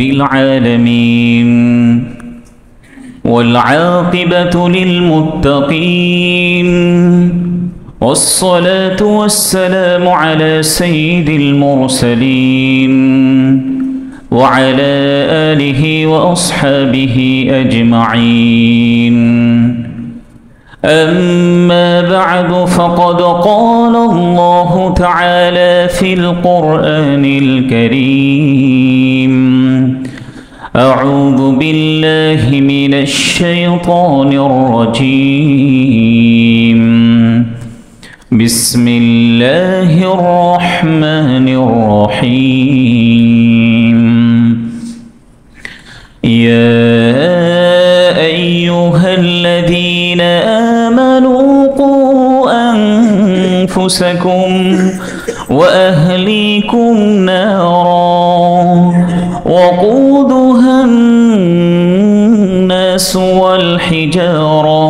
بالعالمين والعاقبة للمتقين والصلاة والسلام على سيد المرسلين وعلى آله وأصحابه أجمعين أما بعد فقد قال الله تعالى في القرآن الكريم أعوذ بالله من الشيطان الرجيم بسم الله الرحمن الرحيم يا أيها الذين آمنوا قوا أنفسكم وأهليكم نارا وقودها الناس والحجارة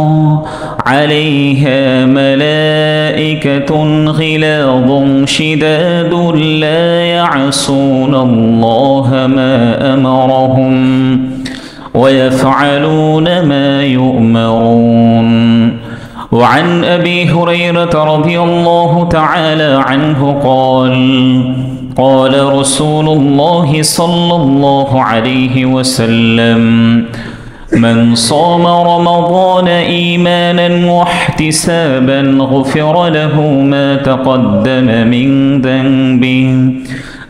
عليها ملائكة غلاظ شداد لا يعصون الله ما أمرهم ويفعلون ما يؤمرون وعن أبي هريرة رضي الله تعالى عنه قال رسول الله صلى الله عليه وسلم من صام رمضان إيمانا واحتسابا غفر له ما تقدم من ذنبه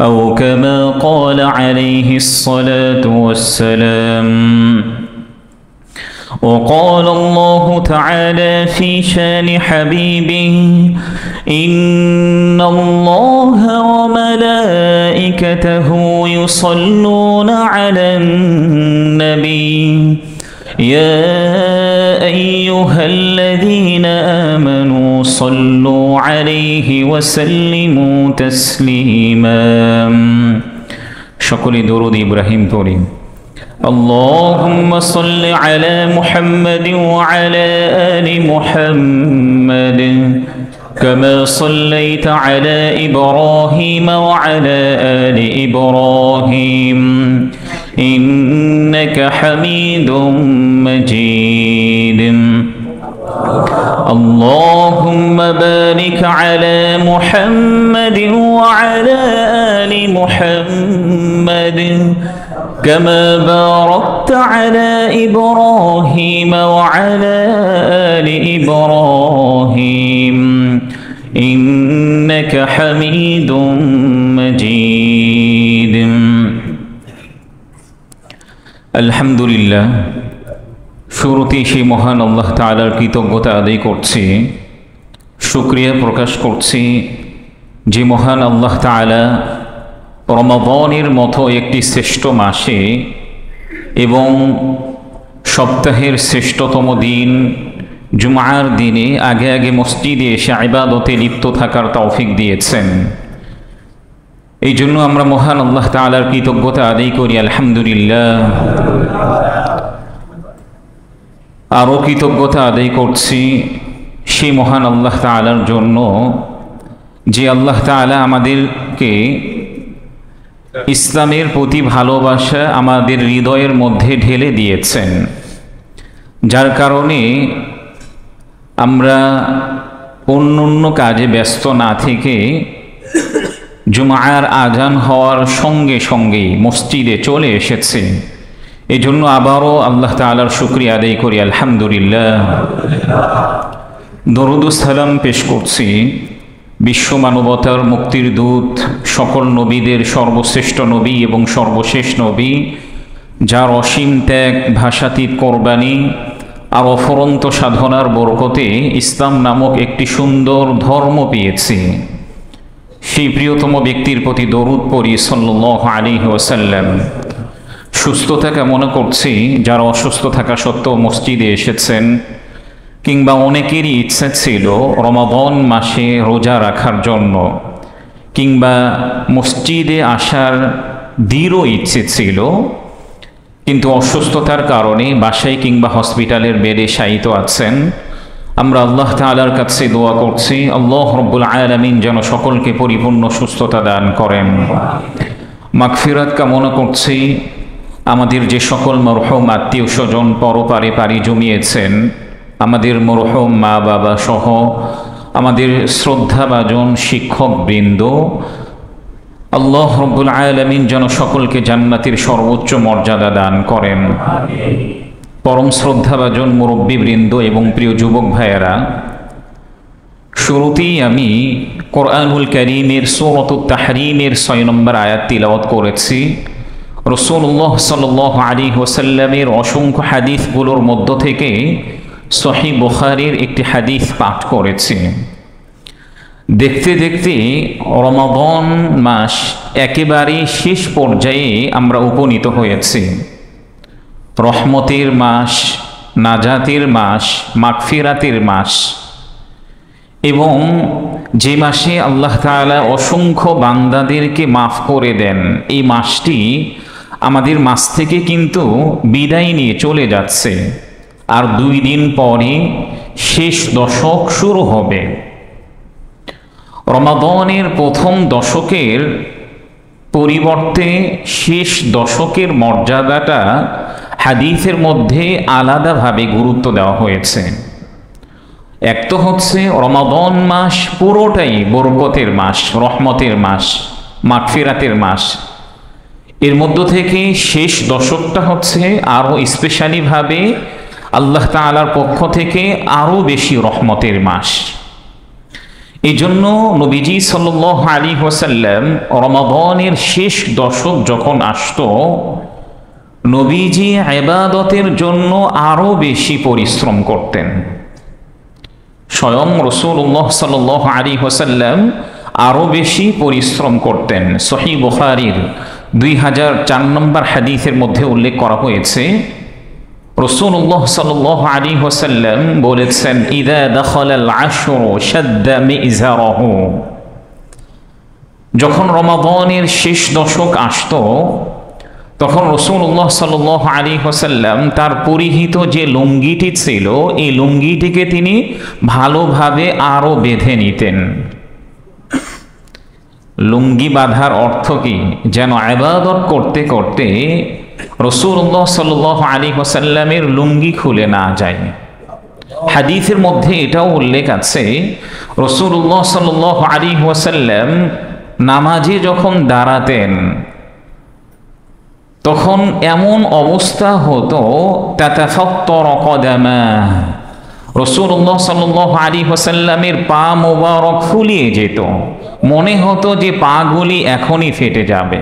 أو كما قال عليه الصلاة والسلام وقال الله تعالى في شان حبيبه إن الله وملائكته يصلون على النبي يا أيها الذين آمنوا صلوا عليه وسلموا تسليما شكر درود إبراهيم توريم اللهم صل على محمد وعلى آل محمد كما صليت على إبراهيم وعلى آل إبراهيم إنك حميد مجيد اللهم بارك على محمد وعلى آل محمد كما باركت على إبراهيم وعلى آل إبراهيم إنك حميد مجيد الحمد لله শুরুতেই সেই মহান আল্লাহ তাআলার কৃতজ্ঞতা আদায় করছি, শুকরিয়া প্রকাশ করছি যে মহান আল্লাহ তাআলা রমাদানের মতো একটি শ্রেষ্ঠ মাসে এবং সপ্তাহের শ্রেষ্ঠতম দিন জুমার দিনে আগে আগে মসজিদে এসে ইবাদতে লিপ্ত থাকার তৌফিক দিয়েছেন। এই জন্য আমরা মহান আল্লাহ তাআলার কৃতজ্ঞতা আদায় করি আলহামদুলিল্লাহ। আরও কৃতজ্ঞতা আদায় করছি সেই মহান আল্লাহ তাআলার জন্য যে আল্লাহ তাআলা আমাদেরকে ইসলামের প্রতি ভালোবাসা আমাদের হৃদয়ের মধ্যে ঢেলে দিয়েছেন, যার কারণে আমরা অন্য কাজে ব্যস্ত না থেকে জুমার আজান হওয়ার সঙ্গে সঙ্গেই মসজিদে চলে এসেছি। এই জন্য আবারও আল্লাহ তাআলার শুকরিয়া আদায় করি আলহামদুলিল্লাহ। দরুদ ও সালাম পেশ করছি বিশ্ব মানবতার মুক্তির দূত, সকল নবীদের সর্বশ্রেষ্ঠ নবী এবং সর্বশেষ নবী, যার অসীম ত্যাগ, ভাষাতীত কোরবানি আর অফুরন্ত সাধনার বরকতে ইসলাম নামক একটি সুন্দর ধর্ম পেয়েছি। সেই প্রিয়তম ব্যক্তির প্রতি দরুদ পড়ি সাল্লাল্লাহু আলাইহি ওয়াসাল্লাম। সুস্থতা কামনা করছি যারা অসুস্থ থাকা সত্ত্বেও মসজিদে এসেছেন, কিংবা অনেকেরই ইচ্ছা ছিল রমাদান মাসে রোজা রাখার জন্য, কিংবা মসজিদে আসার দৃঢ় ইচ্ছে ছিল, কিন্তু অসুস্থতার কারণে বাসায় কিংবা হসপিটালের বেডে শায়িত আছেন। আমরা আল্লাহ তাআলার কাছে দোয়া করছি আল্লাহ রাব্বুল আলামিন যেন সকলকে পরিপূর্ণ সুস্থতা দান করেন। মাগফিরাত কামনা করছি আমাদের যে সকল মরহুম আত্মীয় স্বজন পরপারে পাড়ি জমিয়েছেন, আমাদের মরহুম মা বাবা সহ আমাদের শ্রদ্ধাভাজন শিক্ষকবৃন্দ, আল্লাহ রব্বুল আলামিন যেন সকলকে জান্নাতের সর্বোচ্চ মর্যাদা দান করেন। পরম শ্রদ্ধাভাজন মুরব্বীবৃন্দ এবং প্রিয় যুবক ভাইয়েরা, শুরুতেই আমি কোরআনুল কারীমের সূরাতুত তাহরীমের 6 নম্বর আয়াত তিলাওয়াত করেছি। রাসূলুল্লাহ সাল্লাল্লাহু আলাইহি ওয়াসাল্লামের অসংখ্য হাদিসগুলোর মধ্য থেকে সহিহ বুখারীর একটি হাদিস পাঠ করেছি। দেখতে দেখতে রমাদান মাস একেবারে শেষ পর্যায়ে আমরা উপনীত হয়েছি। রহমতের মাস, নাজাতের মাস, মাগফিরাতের মাস, এবং যে মাসে আল্লাহ তাআলা অসংখ্য বান্দাদেরকে মাফ করে দেন, এই মাসটি আমাদের মাস থেকে কিন্তু বিদায় নিয়ে চলে যাচ্ছে। আর 2 দিন পরে শেষ দশক শুরু হবে। রমাদানের প্রথম দশকের পরিবর্তে শেষ দশকের মর্যাদাটা হাদিসের মধ্যে আলাদাভাবে গুরুত্ব দেওয়া হয়েছে। এক তো হচ্ছে রমাদান মাস পুরোটাই বরকতের মাস, রহমতের মাস, মাগফিরাতের মাস। এর মধ্য থেকে শেষ দশকটা হচ্ছে আরও স্পেশালিভাবে আল্লাহ তাআলার পক্ষ থেকে আরও বেশি রহমতের মাস। এই জন্য নবীজি সাল্লাল্লাহু আলাইহি ওয়াসাল্লাম রমাদানের শেষ দশক যখন আসতো, নবীজি ইবাদতের জন্য আরও বেশি পরিশ্রম করতেন। স্বয়ং রাসূলুল্লাহ সাল্লাল্লাহু আলাইহি ওয়াসাল্লাম আরও বেশি পরিশ্রম করতেন। সহিহ বুখারীর 2004 নম্বর হাদিসের মধ্যে উল্লেখ করা হয়েছে, রাসূলুল্লাহ সাল্লাল্লাহু আলাইহি ওয়াসাল্লাম বলেছেন, ইযা দাখালাল আশরু শাদ্দা মিযরাহু। যখন রমাদানের শেষ দশক আসতো, তখন রাসূলুল্লাহ সাল্লাল্লাহু আলাইহি ওয়াসাল্লাম তার পরিহিত যে লুঙ্গিটি ছিল, এই লুঙ্গিটিকে তিনি ভালোভাবে আরো বেঁধে নিতেন। লুঙ্গি বাঁধার অর্থ কি? যেন ইবাদত করতে করতে রাসূলুল্লাহ সাল্লাল্লাহু আলাইহি ওয়াসাল্লামের লুঙ্গি খুলে না যায়। হাদিসের মধ্যে এটাও উল্লেখ আছে, রাসূলুল্লাহ সাল্লাল্লাহু আলাইহি ওয়াসাল্লাম নামাজে যখন দাঁড়াতেন, তখন এমন অবস্থা হতো, তাতাফাত্তারু কদামাহু, রাসূলুল্লাহ সাল্লাল্লাহু আলাইহি ওয়াসাল্লামের পা মোবারক ফুলিয়ে যেত, মনে হতো যে পাগুলি এখনই ফেটে যাবে।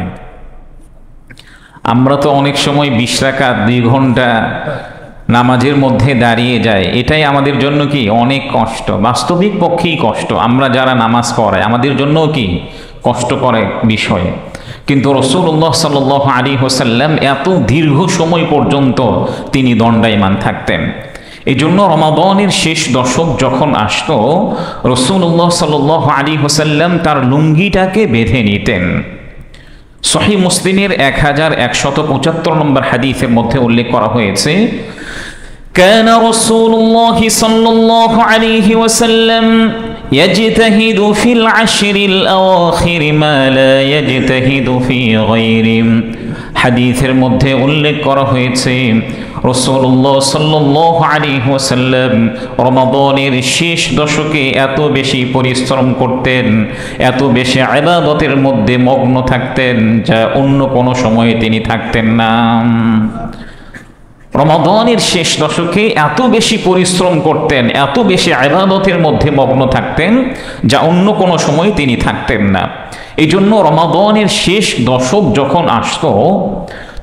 আমরা তো অনেক সময় 20 রাকাত 2 ঘন্টা নামাজের মধ্যে দাঁড়িয়ে যাই, এটাই আমাদের জন্য কি অনেক কষ্ট, বাস্তবিক পক্ষেই কষ্ট। আমরা যারা নামাজ পড়াই আমাদের জন্যও কি কষ্টকর বিষয়, কিন্তু রাসূলুল্লাহ সাল্লাল্লাহু আলাইহি ওয়াসাল্লাম এত দীর্ঘ সময় পর্যন্ত তিনি দণ্ডায়মান থাকতেন। এই জন্য রমাদানের শেষ দশক যখন আসতো, রাসূলুল্লাহ সাল্লাল্লাহু আলাইহি ওয়াসাল্লাম তার লুঙ্গিটাকে বেঁধে নিতেন। সহিহ মুসলিমের 1175 নম্বর হাদিসের মধ্যে উল্লেখ করা হয়েছে, কানা রাসূলুল্লাহ সাল্লাল্লাহু আলাইহি ওয়াসাল্লাম يجتهد في العشر الأواخر ما لا يجتهد في غيره। হাদিসের মধ্যে উল্লেখ করা হয়েছে, রাসূলুল্লাহ সাল্লাল্লাহু আলাইহি ওয়াসাল্লাম রমাদানের শেষ দশকে এত বেশি পরিশ্রম করতেন, এত বেশি ইবাদতের মধ্যে মগ্ন থাকতেন, যা অন্য কোনো সময়ে তিনি থাকতেন না। রমাদানের শেষ দশকে এত বেশি পরিশ্রম করতেন, এত বেশি ইবাদতের মধ্যে মগ্ন থাকতেন, যা অন্য কোনো সময় তিনি থাকতেন না। এই জন্য রমাদানের শেষ দশক যখন আসতো,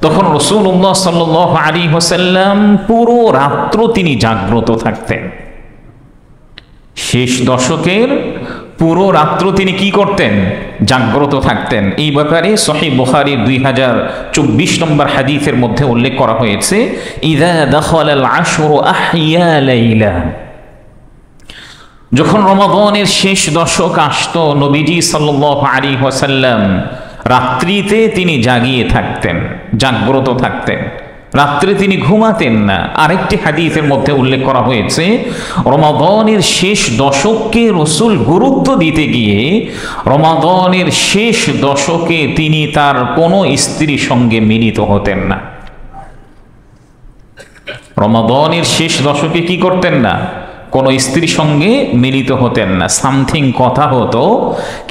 তখন রাসূলুল্লাহ সাল্লাল্লাহু আলাইহি ওয়াসাল্লাম পুরো রাত্র তিনি জাগ্রত থাকতেন। শেষ দশকের পুরো রাত্র তিনি কি করতেন? জাগ্রত থাকতেন। এই ব্যাপারে সহিহ বুখারীর 2024 নম্বর হাদিসের মধ্যে উল্লেখ করা হয়েছে, ইযা দাখালাল আশরু আহইয়া লাইলা। যখন রমাদানের শেষ দশক আসতো, নবীজি সাল্লাল্লাহু আলাইহি ওয়াসাল্লাম রাত্রিতে তিনি জাগিয়ে থাকতেন, জাগ্রত থাকতেন, রাত্রে তিনি ঘুমাতেন না। আরেকটি হাদিসের মধ্যে উল্লেখ করা হয়েছে, রমাদানের শেষ দশককে রাসূল গুরুত্ব দিতে গিয়ে রমাদানের শেষ দশকে তিনি তার কোনো স্ত্রীর সঙ্গে মিলিত হতেন না। রমাদানের শেষ দশকে কি করতেন না? কোনো স্ত্রীর সঙ্গে মিলিত হতেন না। সামথিং কথা হতো,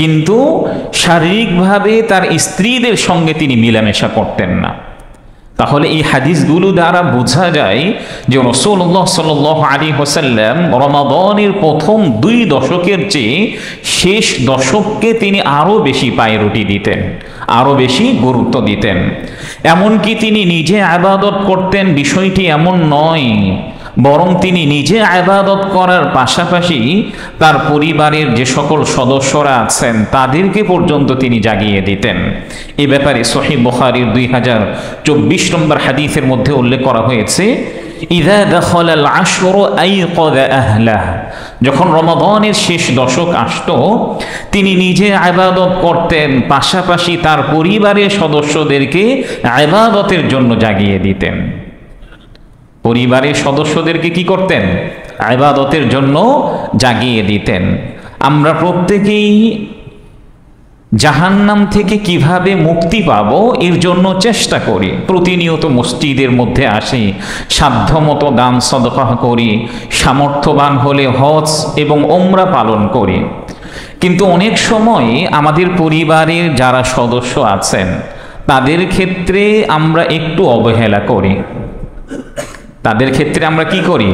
কিন্তু শারীরিকভাবে তার স্ত্রীদের সঙ্গে তিনি মিলামেশা করতেন না। তাহলে এই হাদিসগুলো দ্বারা বোঝা যায় যে রাসূলুল্লাহ সাল্লাল্লাহু আলাইহি ওয়াসাল্লাম রমাদানের প্রথম 2 দশকের চেয়ে শেষ দশককে তিনি আরও বেশি প্রায়োরিটি দিতেন, আরও বেশি গুরুত্ব দিতেন। এমনকি তিনি নিজে ইবাদত করতেন, বিষয়টি এমন নয়, বরং তিনি নিজে ইবাদত করার পাশাপাশি তার পরিবারের যে সকল সদস্যরা আছেন তাদেরকে পর্যন্ত তিনি জাগিয়ে দিতেন। এ ব্যাপারে সহিহ বুখারীর 2024 নম্বর হাদিসের মধ্যে উল্লেখ করা হয়েছে, ইযা দাখালাল আশরু আইকাযা আহলাহ, যখন রমাদানের শেষ দশক আসত তিনি নিজে ইবাদত করতেন, পাশাপাশি তার পরিবারের সদস্যদেরকে ইবাদতের জন্য জাগিয়ে দিতেন। পরিবারের সদস্যদেরকে কি করতেন? ইবাদতের জন্য জাগিয়ে দিতেন। আমরা প্রত্যেকেই জাহান্নাম থেকে কিভাবে মুক্তি পাব এর জন্য চেষ্টা করি, প্রতিনিয়ত মসজিদের মধ্যে আসি, সাধ্যমতো দান সদকা করি, সামর্থ্যবান হলে হজ এবং ওমরা পালন করি। কিন্তু অনেক সময় আমাদের পরিবারের যারা সদস্য আছেন তাদের ক্ষেত্রে আমরা একটু অবহেলা করি। তাদের ক্ষেত্রে আমরা কি করি?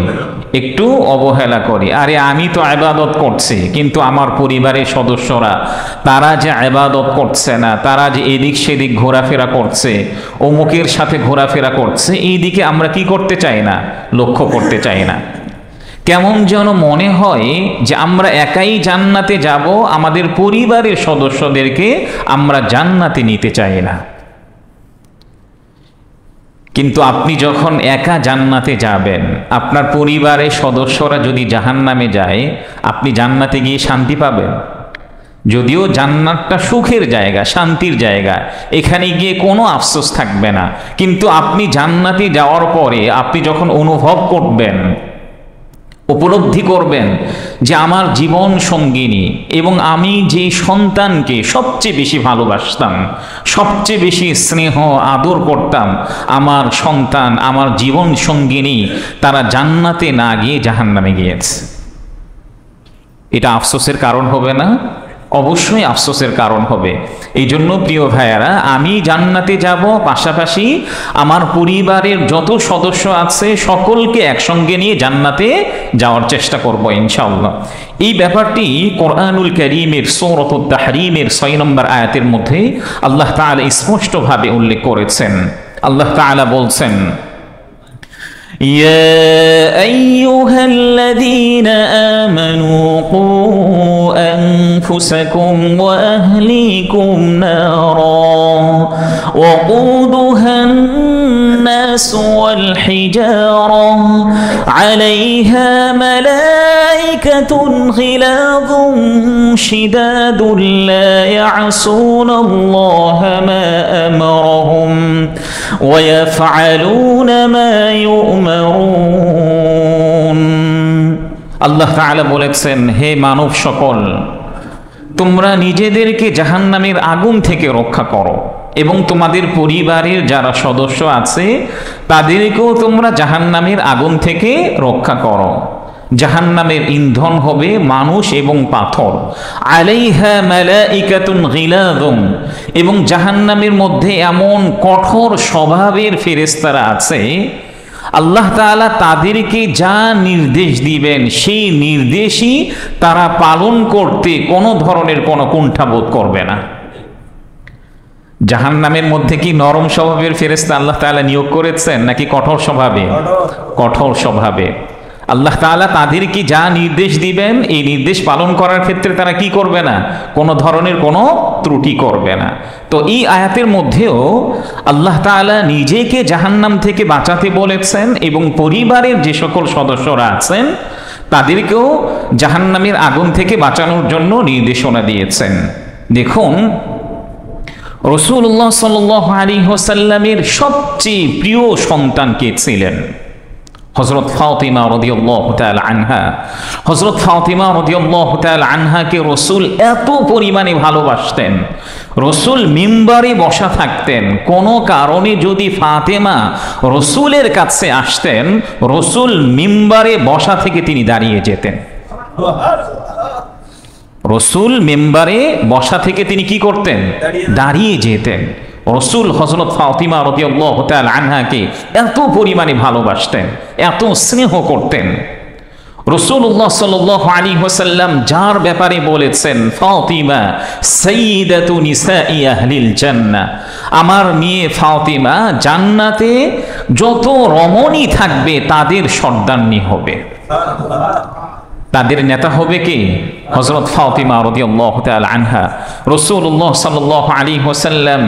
একটু অবহেলা করি। আরে আমি তো ইবাদত করছি, কিন্তু আমার পরিবারের সদস্যরা তারা যে ইবাদত করছে না, তারা যে এদিক সেদিক ঘোরাফেরা করছে, অমুকের সাথে ঘোরাফেরা করছে, এই দিকে আমরা কি করতে চাই না? লক্ষ্য করতে চাই না। কেমন যেন মনে হয় যে আমরা একাই জান্নাতে যাব, আমাদের পরিবারের সদস্যদেরকে আমরা জান্নাতে নিতে চাই না। কিন্তু আপনি যখন একা জান্নাতে যাবেন, আপনার পরিবারের সদস্যরা যদি জাহান্নামে যায়, আপনি জান্নাতে গিয়ে শান্তি পাবেন? যদিও জান্নাতটা সুখের জায়গা, শান্তির জায়গা, এখানে গিয়ে কোনো আফসোস থাকবে না, কিন্তু আপনি জান্নাতে যাওয়ার পরে আপনি যখন অনুভব করবেন, উপলব্ধি করবেন যে আমার জীবন সঙ্গিনী এবং আমি যে সন্তানকে সবচেয়ে বেশি ভালোবাসতাম, সবচেয়ে বেশি স্নেহ আদর করতাম, আমার সন্তান, আমার জীবন সঙ্গিনী, তারা জান্নাতে না গিয়ে জাহান্নামে গিয়েছে। এটা আফসোসের কারণ হবে না? অবশ্যই আফসোসের কারণ হবে। এই জন্য প্রিয় ভাইয়ারা, আমি জান্নাতে যাব, পাশাপাশি আমার পরিবারের যত সদস্য আছে সকলকে একসঙ্গে নিয়ে জান্নাতে যাওয়ার চেষ্টা করব ইনশাআল্লাহ। এই ব্যাপারটি কোরআনুল কারীমের সূরাতুত তাহরীমের 6 নম্বর আয়াতের মধ্যে আল্লাহ তাআলা স্পষ্টভাবে উল্লেখ করেছেন। আল্লাহ তাআলা বলছেন, يا أيها الذين آمنوا قوا أنفسكم وأهليكم نارا وقودها الناس والحجارة عليها ملائكة غلاظ شداد لا يعصون الله ما أمرهم ويفعلون ما يؤمرون। আল্লাহ তাআলা বলেছেন, হে মানব সকল, তোমরা নিজেদেরকে জাহান্নামের আগুন থেকে রক্ষা করো এবং তোমাদের পরিবারের যারা সদস্য আছে তাদেরকেও তোমরা জাহান্নামের আগুন থেকে রক্ষা করো। জাহান্নামের ইন্ধন হবে মানুষ এবং পাথর। আলাইহা মালাইকাতুন গিলাযুন, এবং জাহান্নামের মধ্যে এমন কঠোর স্বভাবের ফেরেশতারা আছে, আল্লাহ তাআলা তাদেরকে যা নির্দেশ দিবেন সেই নির্দেশই তারা পালন করতে কোনো ধরনের কোনো কুণ্ঠাবোধ করবে না। জাহান্নামের মধ্যে কি নরম স্বভাবের ফেরেশতা আল্লাহ তাআলা নিয়োগ করেছেন নাকি কঠোর স্বভাবে? কঠোর স্বভাবে। আল্লাহ তাআলা তাদেরকে যা নির্দেশ দিবেন এই নির্দেশ পালন করার ক্ষেত্রে তারা কি করবে না? কোনো ধরনের কোনো ত্রুটি করবে না। তো এই আয়াতের মধ্যেও আল্লাহ তাআলা নিজেকে জাহান্নাম থেকে বাঁচাতে বলেছেন এবং পরিবারের যে সকল সদস্যরা আছেন তাদেরকেও জাহান্নামের আগুন থেকে বাঁচানোর জন্য নির্দেশনা দিয়েছেন। দেখুন, রাসূলুল্লাহ সাল্লাল্লাহু আলাইহি ওয়াসাল্লামের সবচেয়ে প্রিয় সন্তান কে ছিলেন? হযরত ফাতিমা রাদিয়াল্লাহু তাআলা আনহা। হযরত ফাতিমা রাদিয়াল্লাহু তাআলা আনহাকে রাসূল এত পরিমাণে ভালোবাসতেন, রাসূল মিম্বারে বসা থাকতেন, কোনো কারণে যদি ফাতেমা রাসূলের কাছে আসতেন, রাসূল মিম্বারে বসা থেকে তিনি দাঁড়িয়ে যেতেন। রাসূল মিম্বারে বসা থেকে তিনি কি করতেন? দাঁড়িয়ে যেতেন। রাসূল হযরত ফাতিমা রাদিয়াল্লাহু তাআলা আনহাকে এত পরিমাণে ভালোবাসতেন, এত স্নেহ করতেন। রাসূলুল্লাহ সাল্লাল্লাহু আলাইহি ওয়াসাল্লাম যার ব্যাপারে বলেছেন, ফাতিমা সাইয়্যিদাতু নিসাই আহলিল জান্নাহ, আমার মেয়ে ফাতিমা জান্নাতে যত রমণী থাকবে তাদের সর্দারনী হবে। তাদের নেতা হবে কি? হযরত ফাতিমা রাদিয়াল্লাহু তাআলা আনহা। রাসূলুল্লাহ সাল্লাল্লাহু আলাইহি ওয়াসাল্লাম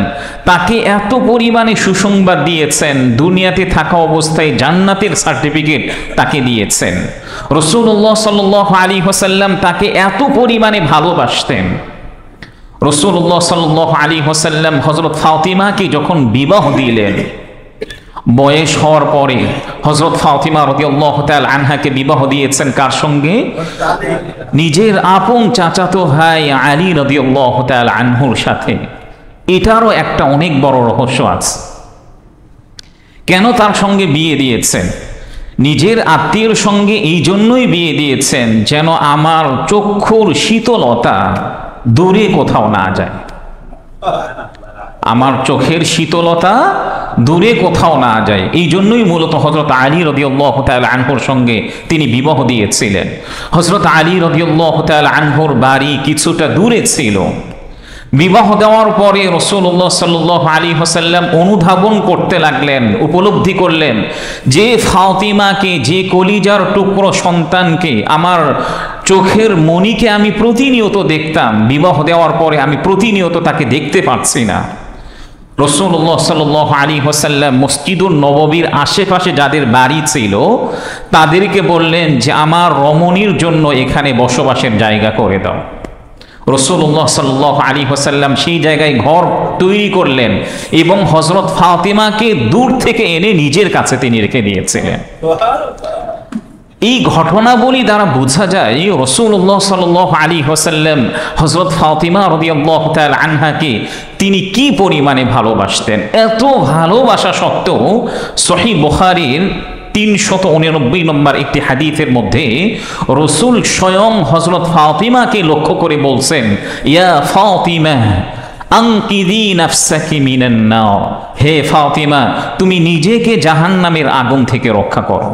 তাকে এত পরিমাণে সুসংবাদ দিয়েছেন, দুনিয়াতে থাকা অবস্থায় জান্নাতের সার্টিফিকেট তাকে দিয়েছেন। রাসূলুল্লাহ সাল্লাল্লাহু আলাইহি ওয়াসাল্লাম তাকে এত পরিমাণে ভালোবাসতেন। রাসূলুল্লাহ সাল্লাল্লাহু আলাইহি ওয়াসাল্লাম হযরত ফাতিমাকে যখন বিবাহ দিলেন, বয়স হওয়ার পরে হযরত ফাতিমা রাদিয়াল্লাহু তাআলা আনহাকে বিবাহ দিয়েছেন কার সঙ্গে? নিজের আপন চাচাতো ভাই আলী রাদিয়াল্লাহু তাআলা আনহুর সাথে। এটারও একটা অনেক বড় রহস্য আছে। কেন তার সঙ্গে বিয়ে দিয়েছেন? নিজের আত্মীয়ের সঙ্গে এই জন্যই বিয়ে দিয়েছেন যেন আমার চক্ষুর শীতলতা দূরে কোথাও না যায়, আমার চোখের শীতলতা দূরে কোথাও না যায়। এই জন্যই মূলত হযরত আলী রাদিয়াল্লাহু তাআলা আনহুর সঙ্গে তিনি বিবাহ দিয়েছিলেন। হযরত আলী রাদিয়াল্লাহু তাআলা আনহুর বাড়ি কিছুটা দূরে ছিল। বিবাহ দেওয়ার পরে রাসূলুল্লাহ সাল্লাল্লাহু আলাইহি ওয়াসাল্লাম অনুধাবন করতে লাগলেন, উপলব্ধি করলেন যে ফাতিমাকে, যে কলিজার টুকরো সন্তানকে, আমার চোখের মণিকে আমি প্রতিনিয়ত দেখতাম, বিবাহ দেওয়ার পরে আমি প্রতিনিয়ত তাকে দেখতে পাচ্ছি না। রাসূলুল্লাহ সাল্লাল্লাহু আলাইহি ওয়াসাল্লাম মসজিদুন নববীর আশেপাশে যাদের বাড়ি ছিল তাদেরকে বললেন যে আমার রমণীর জন্য এখানে বসবাসের জায়গা করে দাও। রাসূলুল্লাহ সাল্লাল্লাহু আলাইহি ওয়াসাল্লাম সেই জায়গায় ঘর তৈরি করলেন এবং হযরত ফাতিমাকে দূর থেকে এনে নিজের কাছে তিনি রেখে দিয়েছিলেন। এই ঘটনাবলী দ্বারা বোঝা যায় রাসূলুল্লাহ সাল্লাল্লাহু আলাইহি ওয়াসাল্লাম হযরত ফাতিমা রাদিয়াল্লাহু তাআলা আনহাকে তিনি কি পরিমাণে ভালোবাসতেন। এত ভালোবাসা সত্ত্বেও সহিহ বুখারীর 389 নম্বর একটি হাদিসের মধ্যে রাসূল স্বয়ং হযরত ফাতিমাকে লক্ষ্য করে বলছেন, ইয়া ফাতিমা আনকিদি নাফসাকি মিনান নার, হে ফাতিমা তুমি নিজেকে জাহান্নামের আগুন থেকে রক্ষা করো।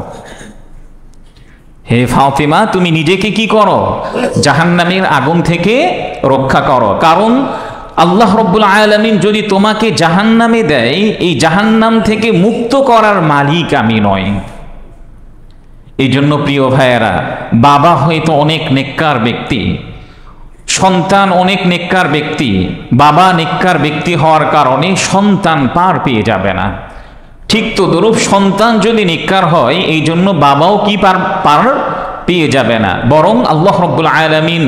হে ফাতিমা তুমি নিজেকে কি করো? জাহান্নামের আগুন থেকে রক্ষা করো। কারণ আল্লাহ রাব্বুল আলামিন যদি তোমাকে জাহান্নামে দেয়, এই জাহান্নাম থেকে মুক্ত করার মালিক আমি নই। এই জন্য প্রিয় ভাইয়েরা, বাবা হয়তো অনেক নেককার ব্যক্তি, সন্তান অনেক নেককার ব্যক্তি, বাবা নেককার ব্যক্তি হওয়ার কারণে সন্তান পার পেয়ে যাবে না। ঠিক তো দরুপ সন্তান যদি নেককার হয়, এই জন্য বাবাও কি পার পেয়ে যাবে না। বরং আল্লাহ রাব্বুল আলামিন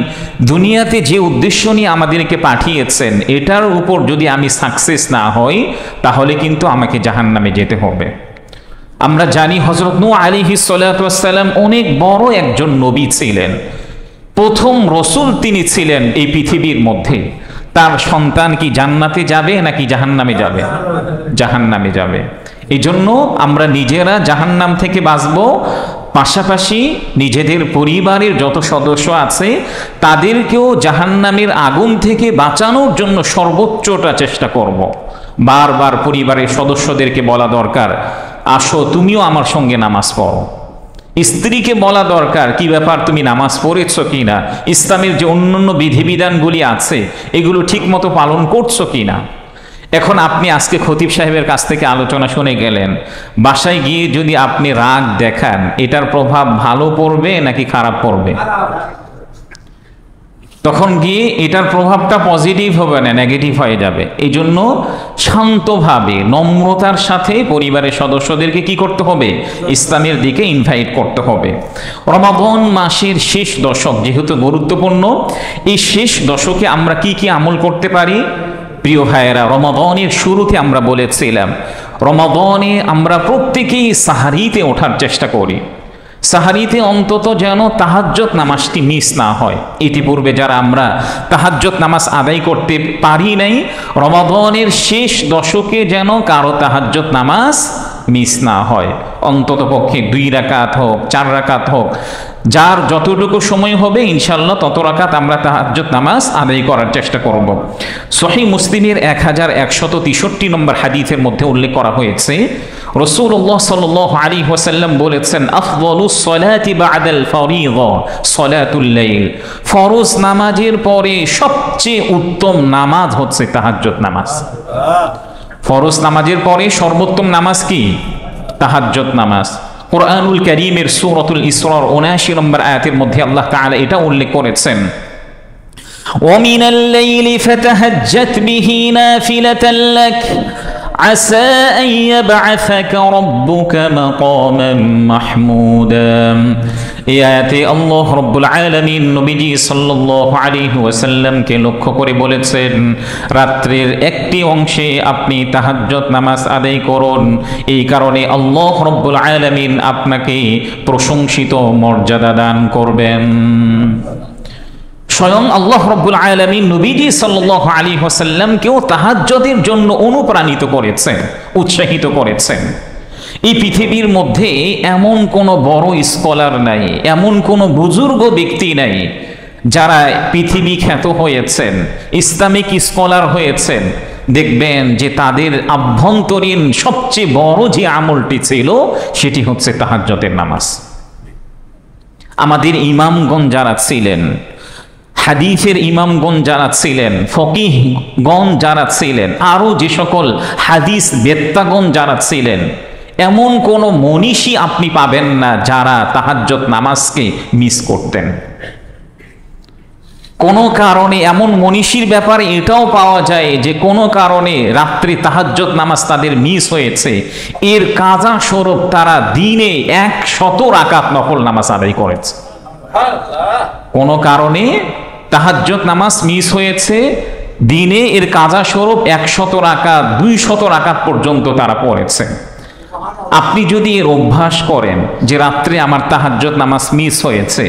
দুনিয়াতে যে উদ্দেশ্য নিয়ে আমাদেরকে পাঠিয়েছেন, এটার উপর যদি আমি সাকসেস না হই তাহলে কিন্তু আমাকে জাহান্নামে যেতে হবে। আমরা জানি হযরত নূহ আলাইহিস সালাতু ওয়াস সালাম অনেক বড় একজন নবী ছিলেন, প্রথম রাসূল তিনি ছিলেন এই পৃথিবীর মধ্যে। তার সন্তান কি জান্নাতে যাবে নাকি জাহান্নামে যাবে? জাহান্নামে যাবে। এই জন্য আমরা নিজেরা জাহান্নাম থেকে বাঁচব, পাশাপাশি নিজেদের পরিবারের যত সদস্য আছে তাদেরকেও জাহান্নামের আগুন থেকে বাঁচানোর জন্য সর্বোচ্চটা চেষ্টা করব। বারবার পরিবারের সদস্যদেরকে বলা দরকার, আসো তুমিও আমার সঙ্গে নামাজ পড়ো। স্ত্রীকে বলা দরকার, কি ব্যাপার তুমি নামাজ পড়েছো কিনা, ইসলামের যে অন্যান্য বিধিবিধানগুলি আছে এগুলো ঠিক মতো পালন করছো কিনা। এখন আপনি আজকে খতিব সাহেবের কাছ থেকে আলোচনা শুনে গেলেন, বাসায় গিয়ে যদি আপনি রাগ দেখান, এটার প্রভাব ভালো পড়বে নাকি খারাপ পড়বে? তখন গিয়ে এটার প্রভাবটা পজিটিভ হবে না, নেগেটিভ হয়ে যাবে। এই জন্য শান্তভাবে নম্রতার সাথে পরিবারের সদস্যদেরকে কি করতে হবে? ইসলামের দিকে ইনভাইট করতে হবে। রমাদান মাসের শেষ দশক যেহেতু গুরুত্বপূর্ণ, এই শেষ দশকে আমরা কি কি আমল করতে পারি? প্রিয় ভাইয়েরা, রমাদানের শুরুতে আমরা বলেছিলাম রমাদানে আমরা প্রত্যেকেই সাহারিতে ওঠার চেষ্টা করি। সাহারিতে অন্তত যেন তাহাজ্জুদ নামাজটি মিস না হয়। ইতিপূর্বে যারা আমরা তাহাজ্জুদ নামাজ আদায় করতে পারি নাই, রমাদানের শেষ দশকে যেন কারো তাহাজ্জুদ নামাজ মিস না হয়। অন্তত পক্ষে 2 রাকাত হোক, 4 রাকাত হোক, যার যতটুকু সময় হবে ইনশাল্লাহ তত রাকাত আমরা তাহাজ্জুদ নামাজ আদায় করার চেষ্টা করব। সহিহ মুসলিমের 1163 নম্বর হাদিসের মধ্যে উল্লেখ করা হয়েছে, রাসূলুল্লাহ সাল্লাল্লাহু আলাইহি ওয়াসাল্লাম বলেছেন, আফদালুস সালাতি বা'দাল ফারিযা সালাতুল লাইল। ফরজ নামাজের পরে সবচেয়ে উত্তম নামাজ হচ্ছে তাহাজ্জুদ নামাজ। ফরজ নামাজের পরে সর্বোত্তম নামাজ কি? তাহাজ্জুদ নামাজ। কুরআনুল কারীমের সূরাতুল ইসরার 79 নম্বর আয়াতের মধ্যে আল্লাহ তাআলা এটা উল্লেখ করেছেন, وَمِنَ اللَّيْلِ فَتَهَجَّتْ بِهِ نَافِلَةً لَكَ عَسَىٰ أَن يَبْعَثَكَ رَبُّكَ مَقَامًا مَحْمُودًا। এই আয়াতে আল্লাহ রাব্বুল আলামিন নবীজি সাল্লাল্লাহু আলাইহি ওয়াসাল্লামকে লক্ষ্য করে বলেছেন, রাত্রির একটি অংশে আপনি তাহাজ্জুদ নামাজ আদায় করুন, এই কারণে আল্লাহ রাব্বুল আলামিন আপনাকে প্রশংসিত মর্যাদা দান করবেন। স্বয়ং আল্লাহ রাব্বুল আলামিন নবীজি সাল্লাল্লাহু আলাইহি ওয়াসাল্লামকেও তাহাজ্জুদের জন্য অনুপ্রাণিত করেছেন, উৎসাহিত করেছেন। এই পৃথিবীর মধ্যে এমন কোনো বড় স্কলার নাই, এমন কোনো বুজুর্গ ব্যক্তি নাই যারা পৃথিবী খ্যাত হয়েছেন, ইসলামিক স্কলার হয়েছেন, দেখবেন যে তাদের আভ্যন্তরীণ সবচেয়ে বড় যে আমলটি ছিল সেটি হচ্ছে তাহাজ্জুদের নামাজ। আমাদের ইমামগণ যারা ছিলেন, হাদিসের ইমামগণ যারা ছিলেন, ফকিহগণ যারা ছিলেন, আরও যে সকল হাদিস বেত্তাগণ যারা ছিলেন, এমন কোনো মনীষী আপনি পাবেন না যারা তাহাজ্জুদ নামাজকে মিস করতেন। কোনো কারণে এমন মনীষীর ব্যাপারে এটাও পাওয়া যায় যে কোনো কারণে রাত্রি তাহাজ্জুদ নামাজ তাদের মিস হয়েছে, এর কাজা স্বরূপ তারা দিনে 100 রাকাত নফল নামাজ আদায় করেছে। কোনো কারণে তাহাজ্জুদ নামাজ মিস হয়েছে, দিনে এর কাজা স্বরূপ 100 রাকাত, 200 রাকাত পর্যন্ত তারা পড়েছে। আপনি যদি এর অভ্যাস করেন যে রাত্রে আমার তাহাজ্জুদ নামাজ মিস হয়েছে,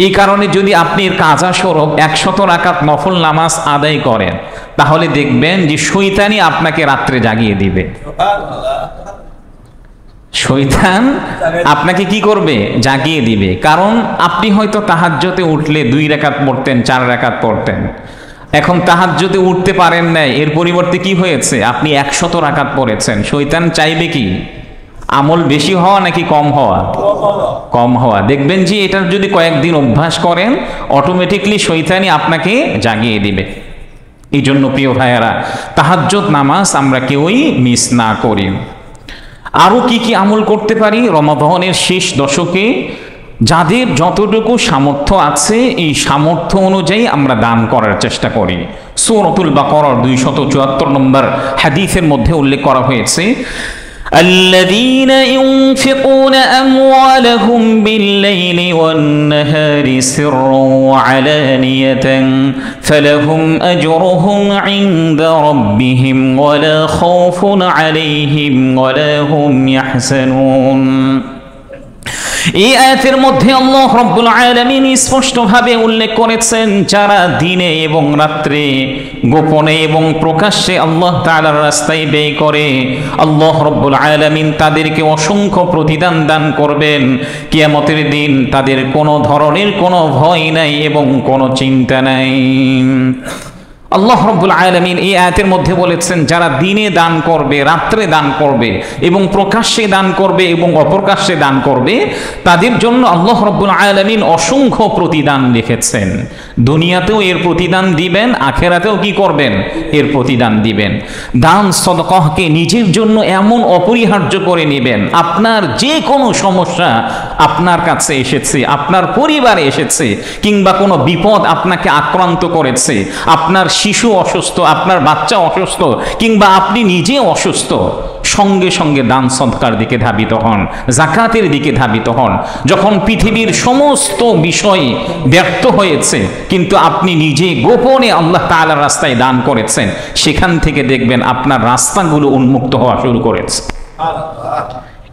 এই কারণে যদি আপনি এর কাজা স্বরূপ 100 রাকাত নফল নামাজ আদায় করেন, তাহলে দেখবেন যে শয়তানি আপনাকে রাত্রে জাগিয়ে দিবে। শয়তান আপনাকে কি করবে? জাগিয়ে দিবে। কারণ আপনি হয়তো তাহাজ্জুদে উঠলে 2 রাকাত পড়তেন, 4 রাকাত পড়তেন, এখন তাহাজ্জুদে উঠতে পারেন নাই, এর পরিবর্তে কি হয়েছে? আপনি 100 রাকাত পড়েছেন। শয়তান চাইবে কি? আমল বেশি হওয়া নাকি কম হওয়া? কম হওয়া। দেখবেন যে এটার যদি কয়েকদিন অভ্যাস করেন, অটোমেটিকলি শয়তানি আপনাকে জাগিয়ে দিবে। এই জন্য প্রিয় ভাইয়েরা, তাহাজ্জুদ নামাজ আমরা কেউই মিস না করি। আরও কি কি আমল করতে পারি? রমাদানের শেষ দশকে যাদের যতটুকু সামর্থ্য আছে, এই সামর্থ্য অনুযায়ী আমরা দান করার চেষ্টা করি। সূরাতুল বাকারার 274 নম্বর হাদিসের মধ্যে উল্লেখ করা হয়েছে, الذين ينفقون أموالهم بالليل والنهار سرا وعلانية فلهم أجرهم عند ربهم ولا خوف عليهم ولا هم يحزنون। এই আয়াতের মধ্যে আল্লাহ রাব্বুল আলামিন স্পষ্টভাবে উল্লেখ করেছেন, যারা দিনে এবং রাত্রে গোপনে এবং প্রকাশ্যে আল্লাহ তাআলার রাস্তায় ব্যয় করে, আল্লাহ রাব্বুল আলামিন তাদেরকে অসংখ্য প্রতিদান দান করবেন। কিয়ামতের দিন তাদের কোনো ধরনের কোনো ভয় নাই এবং কোনো চিন্তা নাই। আল্লাহ রাব্বুল আলামিন এই আয়াতের মধ্যে বলেছেন, যারা দিনে দান করবে, রাত্রে দান করবে এবং প্রকাশ্যে দান করবে এবং অপ্রকাশ্যে দান করবে, তাদের জন্য আল্লাহ রাব্বুল আলামিন অসংখ্য প্রতিদান রেখেছেন। দুনিয়াতেও এর প্রতিদান দিবেন, আখেরাতেও কি করবেন? এর প্রতিদান দিবেন। দান সদকাহকে নিজের জন্য এমন অপরিহার্য করে নেবেন, আপনার যে কোনো সমস্যা আপনার কাছে এসেছে, আপনার পরিবারে এসেছে, কিংবা কোনো বিপদ আপনাকে আক্রান্ত করেছে, আপনার শিশু অসুস্থ, আপনার বাচ্চা অসুস্থ, কিংবা আপনি নিজে অসুস্থ, সঙ্গে সঙ্গে দান সদকার দিকে ধাবিত হন, জাকাতের দিকে ধাবিত হন। যখন পৃথিবীর সমস্ত বিষয় ব্যর্থ হয়েছে কিন্তু আপনি নিজে গোপনে আল্লাহ তাআলার রাস্তায় দান করেছেন, সেখান থেকে দেখবেন আপনার রাস্তাগুলো উন্মুক্ত হওয়া শুরু করেছে।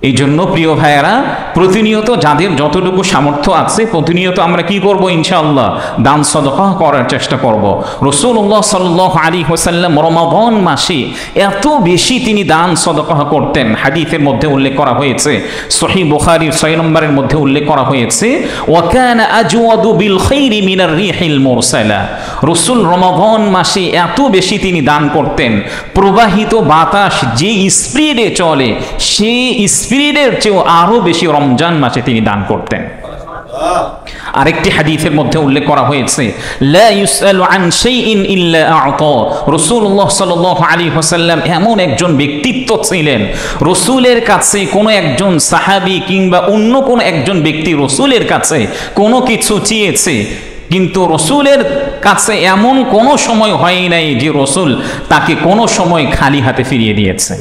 এই জন্য প্রিয় ভাইয়েরা, প্রতিনিয়ত যাদের যতটুকু সামর্থ্য আছে প্রতিনিয়ত আমরা কি করব? ইনশাআল্লাহ দান সদকা করার চেষ্টা করব। রাসূলুল্লাহ সাল্লাল্লাহু আলাইহি ওয়াসাল্লাম রমাদান মাসে এত বেশি তিনি দান সদকা করতেন, হাদিসের মধ্যে উল্লেখ করা হয়েছে, সহিহ বুখারীর 6 নম্বরের মধ্যে উল্লেখ করা হয়েছে, ওয়া কানা আজওয়াদু বিল খাইরি মিনার রিহিল মুরসালা। রাসূল রমাদান মাসে এত বেশি তিনি দান করতেন, প্রবাহিত বাতাস যে স্পিডে চলে সেই স্পিরিটের চেয়েও আরো বেশি রমজান মাসে তিনি দান করতেন। আরেকটি হাদিসের মধ্যে উল্লেখ করা হয়েছে, লা ইউসআলু আন শাইইন ইল্লা আ'তা। রাসূলুল্লাহ সাল্লাল্লাহু আলাইহি ওয়াসাল্লাম এমন একজন ব্যক্তিত্ব ছিলেন, রাসূলের কাছে কোনো একজন সাহাবী কিংবা অন্য কোনো একজন ব্যক্তি রাসূলের কাছে কোনো কিছু চেয়েছে, কিন্তু রাসূলের কাছে এমন কোনো সময় হয় নাই যে রাসূল তাকে কোনো সময় খালি হাতে ফিরিয়ে দিয়েছে।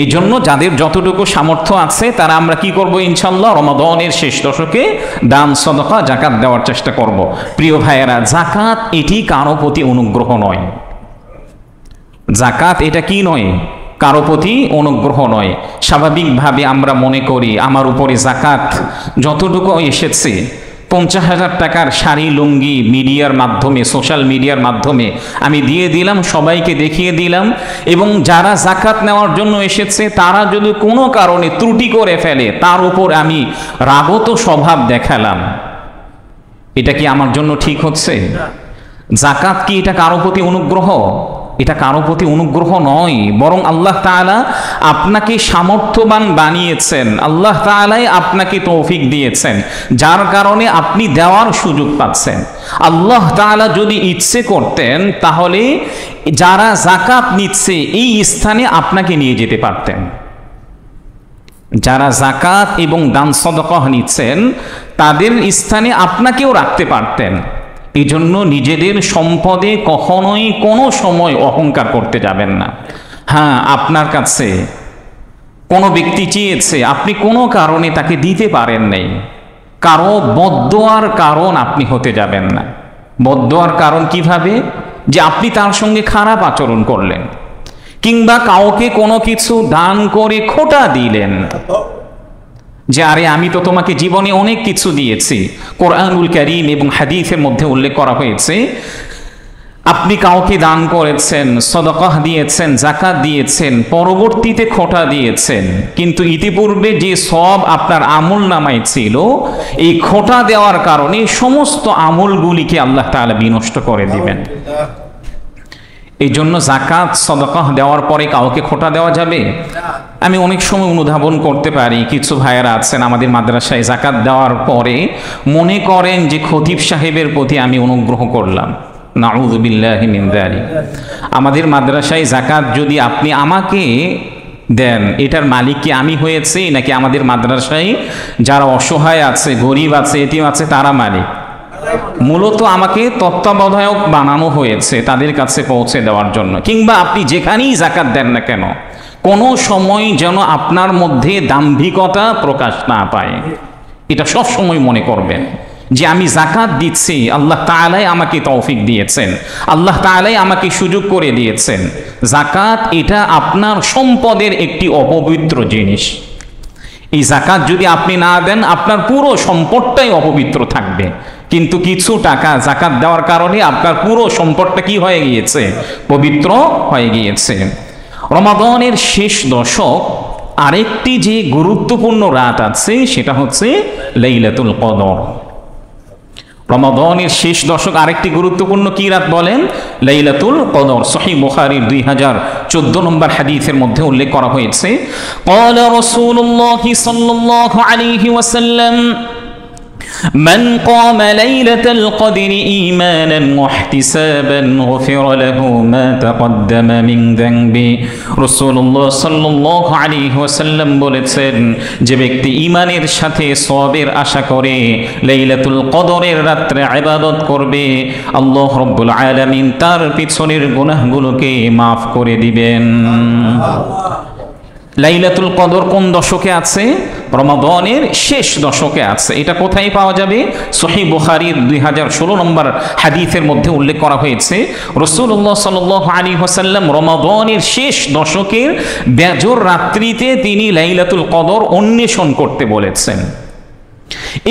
এই জন্য যাদের যতটুকু সামর্থ্য আছে তারা আমরা কি করব? ইনশাআল্লাহ রমাদানের শেষ দশকে দান সদকা জাকাত দেওয়ার চেষ্টা করব। প্রিয় ভাইয়েরা, জাকাত এটি কারো প্রতি অনুগ্রহ নয়। জাকাত এটা কি নয়? কারো প্রতি অনুগ্রহ নয়। স্বাভাবিকভাবে আমরা মনে করি আমার উপরে জাকাত যতটুকু এসেছে, 50,000 টাকার শাড়ি লুঙ্গি মিডিয়ার মাধ্যমে, সোশ্যাল মিডিয়ার মাধ্যমে আমি দিয়ে দিলাম, সবাইকে দেখিয়ে দিলাম, এবং যারা জাকাত নেওয়ার জন্য এসেছে তারা যদি কোনো কারণে ত্রুটি করে ফেলে তার উপর আমি রাগত স্বভাব দেখালাম, এটা কি আমার জন্য ঠিক হচ্ছে? জাকাত কি এটা কারো প্রতি অনুগ্রহ? এটা কারো প্রতি অনুগ্রহ নয়, বরং আল্লাহ তাআলা আপনাকে সামর্থ্যবান বানিয়েছেন, আল্লাহ তাআলাই আপনাকে তৌফিক দিয়েছেন, যার কারণে আপনি দেওয়ার সুযোগ পাচ্ছেন। আল্লাহ তাআলা যদি ইচ্ছে করতেন তাহলে যারা জাকাত নিচ্ছে এই স্থানে আপনাকে নিয়ে যেতে পারতেন। যারা জাকাত এবং দান সদকা নিচ্ছেন তাদের স্থানে আপনাকেও রাখতে পারতেন। এই জন্য নিজেদের সম্পদে কখনোই কোনো সময় অহংকার করতে যাবেন না। হ্যাঁ, আপনার কাছে কোনো ব্যক্তি চেয়েছে, আপনি কোনো কারণে তাকে দিতে পারেন নাই, কারো বদদোয়ার কারণ আপনি হতে যাবেন না। বদদোয়ার কারণ কিভাবে? যে আপনি তার সঙ্গে খারাপ আচরণ করলেন, কিংবা কাউকে কোনো কিছু দান করে খোঁটা দিলেন, যে আরে আমি তো তোমাকে জীবনে অনেক কিছু দিয়েছি। কোরআনুল কারীম এবং হাদিসের মধ্যে উল্লেখ করা হয়েছে, আপনি কাউকে দান করেছেন, সদকাহ দিয়েছেন, জাকাত দিয়েছেন, পরবর্তীতে খোঁটা দিয়েছেন, কিন্তু ইতিপূর্বে যে সব আপনার আমল নামায় ছিল এই খোঁটা দেওয়ার কারণে সমস্ত আমলগুলিকে আল্লাহ তাআলা বিনষ্ট করে দিবেন। এই জন্য জাকাত সদকাহ দেওয়ার পরে কাউকে খোঁটা দেওয়া যাবে? আমি অনেক সময় অনুধাবন করতে পারি, কিছু ভাইয়েরা আছেন আমাদের মাদ্রাসায় জাকাত দেওয়ার পরে মনে করেন যে খতিব সাহেবের প্রতি আমি অনুগ্রহ করলাম। নাউযু বিল্লাহি মিন যালিক। আমাদের মাদ্রাসায় জাকাত যদি আপনি আমাকে দেন, এটার মালিক কি আমি হয়েছি নাকি আমাদের মাদ্রাসায় যারা অসহায় আছে, গরিব আছে, এতিম আছে তারা মালিক? মূলত আমাকে তত্ত্বাবধায়ক বানানো হয়েছে তাদের কাছে পৌঁছে দেওয়ার জন্য। কিংবা আপনি যেখানেই জাকাত দেন না কেন, কোনো সময় যেন আপনার মধ্যে দাম্ভিকতা প্রকাশ না পায়, এটা সব সময় মনে করবেন যে আমি জাকাত দিচ্ছি, আল্লাহ তাআলাই আমাকে তৌফিক দিয়েছেন, আল্লাহ তাআলাই আমাকে সুযোগ করে দিয়েছেন। জাকাত এটা আপনার সম্পদের একটি অপবিত্র জিনিস। এই জাকাত যদি আপনি না দেন আপনার পুরো সম্পদটাই অপবিত্র থাকবে, কিন্তু কিছু টাকা জাকাত দেওয়ার কারণে আপনার পুরো সম্পদটা কি হয়ে গিয়েছে? পবিত্র হয়ে গিয়েছে। রমাদানের শেষ দশক আরেকটি যে গুরুত্বপূর্ণ রাত আছে সেটা হচ্ছে লাইলাতুল কদর। রমাদানের শেষ দশক আরেকটি গুরুত্বপূর্ণ কি রাত বলেন? লাইলাতুল কদর। সহিহ বুখারীর 2014 নম্বর হাদিসের মধ্যে উল্লেখ করা হয়েছে, ক্বালা রাসূলুল্লাহ সাল্লাল্লাহু আলাইহি ওয়াসাল্লাম من قام ليلة القدر إيمانا واحتسابا غفر له ما تقدم من ذنبه রাসূলুল্লাহ সাল্লাল্লাহু আলাইহি ওয়াসাল্লাম বলেছেন, যে ব্যক্তি ঈমানের সাথে সওয়াবের আশা করে লাইলাতুল কদরের রাত্রে ইবাদত করবে, আল্লাহ রাব্বুল আলামিন তার পিছনের গুনাহগুলোকে মাফ করে দিবেন। লাইলাতুল কদর কোন দশকে আছে? রমাদানের শেষ দশকে আছে। এটা কোথায় পাওয়া যাবে? সহিহ বুখারীর 2016 নম্বর হাদিসের মধ্যে উল্লেখ করা হয়েছে, রাসূলুল্লাহ সাল্লাল্লাহু আলাইহি ওয়াসাল্লাম রমাদানের শেষ দশকের বেজর রাত্রিতে তিনি লাইলাতুল কদর অন্বেষণ করতে বলেছেন।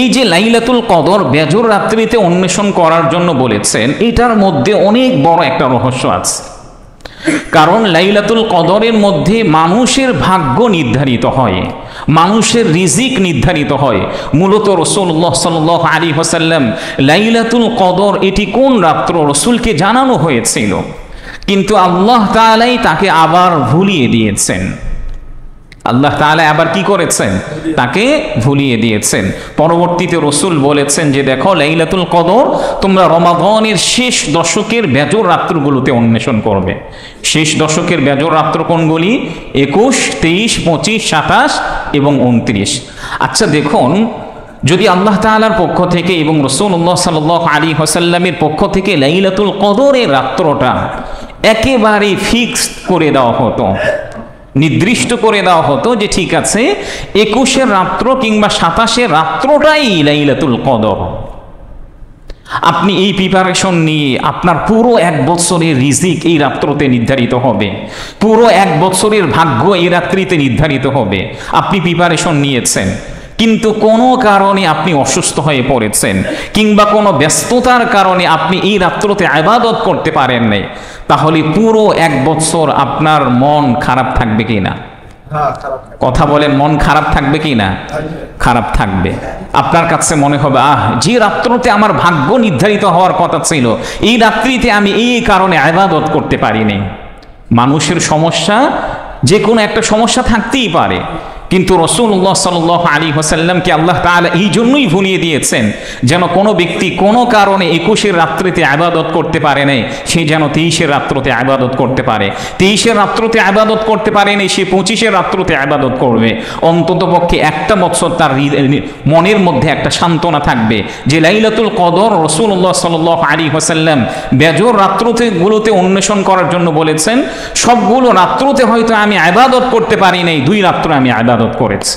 এই যে লাইলাতুল কদর বেজর রাত্রিতে অন্বেষণ করার জন্য বলেছেন, এটার মধ্যে অনেক বড় একটা রহস্য আছে। কারণ লাইলাতুল কদরের মধ্যে মানুষের ভাগ্য নির্ধারিত হয়, মানুষের রিজিক নির্ধারিত হয়। মূলত রাসূলুল্লাহ সাল্লাল্লাহু আলাইহি ওয়াসাল্লাম লাইলাতুল কদর এটি কোন রাত্র রাসূলকে জানানো হয়েছিল, কিন্তু আল্লাহ তাআলাই তাকে আবার ভুলিয়ে দিয়েছেন। আল্লাহ তাআলা আবার কি করেছেন? তাকে ভুলিয়ে দিয়েছেন। পরবর্তীতে রাসূল বলেছেন যে দেখো, লাইলাতুল কদর তোমরা রমাদানের শেষ দশকের বেজর রাত্রগুলোতে অন্বেষণ করবে। শেষ দশকের বেজর রাত্র কোনগুলি? 21, 23, 25, 27 এবং 29। আচ্ছা দেখুন, যদি আল্লাহ তাআলার পক্ষ থেকে এবং রাসূলুল্লাহ সাল্লাল্লাহু আলাইহি ওয়াসাল্লামের পক্ষ থেকে লাইলাতুল কদরের রাত্রটা একেবারে ফিক্সড করে দেওয়া হতো, নির্দিষ্ট করে দেওয়া হতো যে ঠিক আছে 21-এর রাত্র কিংবা 27-এর রাত্রটাই লাইলাতুল কদর, আপনি এই প্রিপারেশন নিয়ে আপনার পুরো এক বছরের রিজিক এই রাত্রতে নির্ধারিত হবে, পুরো এক বছরের ভাগ্য এই রাত্রিতে নির্ধারিত হবে। আপনি প্রিপারেশন নিয়েছেন, কিন্তু কোনো কারণে আপনি অসুস্থ হয়ে পড়েছেন কিংবা কোনো ব্যস্ততার কারণে আপনি এই রাত্রতে ইবাদত করতে পারেন নাই, তাহলে পুরো এক বছর আপনার মন খারাপ থাকবে কি না? কথা বলেন, মন খারাপ থাকবে কি না? খারাপ থাকবে। আপনার কাছে মনে হবে, যে রাত্রতে আমার ভাগ্য নির্ধারিত হওয়ার কথা ছিল, এই রাত্রিতে আমি এই কারণে ইবাদত করতে পারিনি। মানুষের সমস্যা, যে কোনো একটা সমস্যা থাকতেই পারে, কিন্তু রাসূলুল্লাহ সাল্লাল্লাহু আলাইহি ওয়াসাল্লামকে আল্লাহ তাআলা এই জন্যই ভুলিয়ে দিয়েছেন যেন কোনো ব্যক্তি কোনো কারণে 21-এর রাত্রিতে ইবাদত করতে পারে নাই, সে যেন 23-এর রাত্রিতে ইবাদত করতে পারে। 23-এর রাত্রিতে ইবাদত করতে পারে নাই, সে 25-এর রাত্রিতে ইবাদত করবে। অন্ততপক্ষে একটা বছর তার মনের মধ্যে একটা সান্ত্বনা থাকবে যে লাইলাতুল কদর রাসূলুল্লাহ সাল্লাল্লাহু আলাইহি ওয়াসাল্লাম বেজর রাত্রিগুলোতে অন্বেষণ করার জন্য বলেছেন। সবগুলো রাত্রিতে হয়তো আমি ইবাদত করতে পারি নাই, 2 রাত্র আমি ইবাদত করেছে।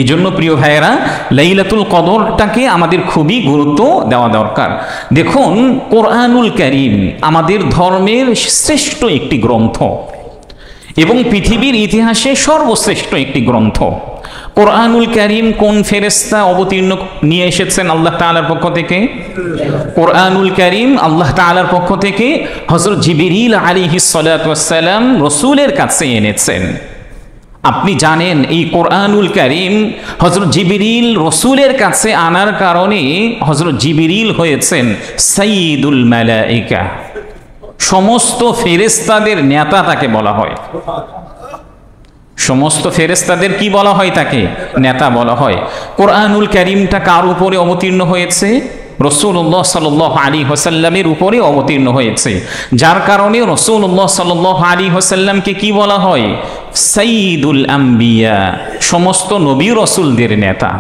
এই জন্য প্রিয় ভাইয়েরা, লাইলাতুল কদরটাকে আমাদের খুবই গুরুত্ব দেওয়া দরকার। দেখুন, কোরআনুল কারীম আমাদের ধর্মের শ্রেষ্ঠ একটি গ্রন্থ এবং পৃথিবীর ইতিহাসে সর্বশ্রেষ্ঠ একটি গ্রন্থ। কোরআনুল কারীম কোন ফেরেশতা অবতীর্ণ নিয়ে এসেছেন আল্লাহ তাআলার পক্ষ থেকে? কোরআনুল কারীম আল্লাহ তাআলার পক্ষ থেকে হযরত জিবরিল আলাইহিস সালাতু ওয়াস সালাম রাসূলের কাছে এনেছেন। আপনি জানেন এই কোরআনুল কারীম হযরত জিবরিল রাসূলের কাছে আনার কারণে হযরত জিবরিল হয়েছেন সাইয়্যিদুল মালায়েকা, সমস্ত ফেরেশতাদের নেতা তাকে বলা হয়। সমস্ত ফেরেশতাদের কি বলা হয়? তাকে নেতা বলা হয়। কোরআনুল কারীমটা কার উপরে অবতীর্ণ হয়েছে? রাসূলুল্লাহ সাল্লাল্লাহু আলাইহি ওয়াসাল্লামের উপরে অবতীর্ণ হয়েছে, যার কারণে রাসূলুল্লাহ সাল্লাল্লাহু আলাইহি ওয়াসাল্লামকে কি বলা হয়? সাইয়্যিদুল আম্বিয়া, সমস্ত নবী রাসূলদের নেতা।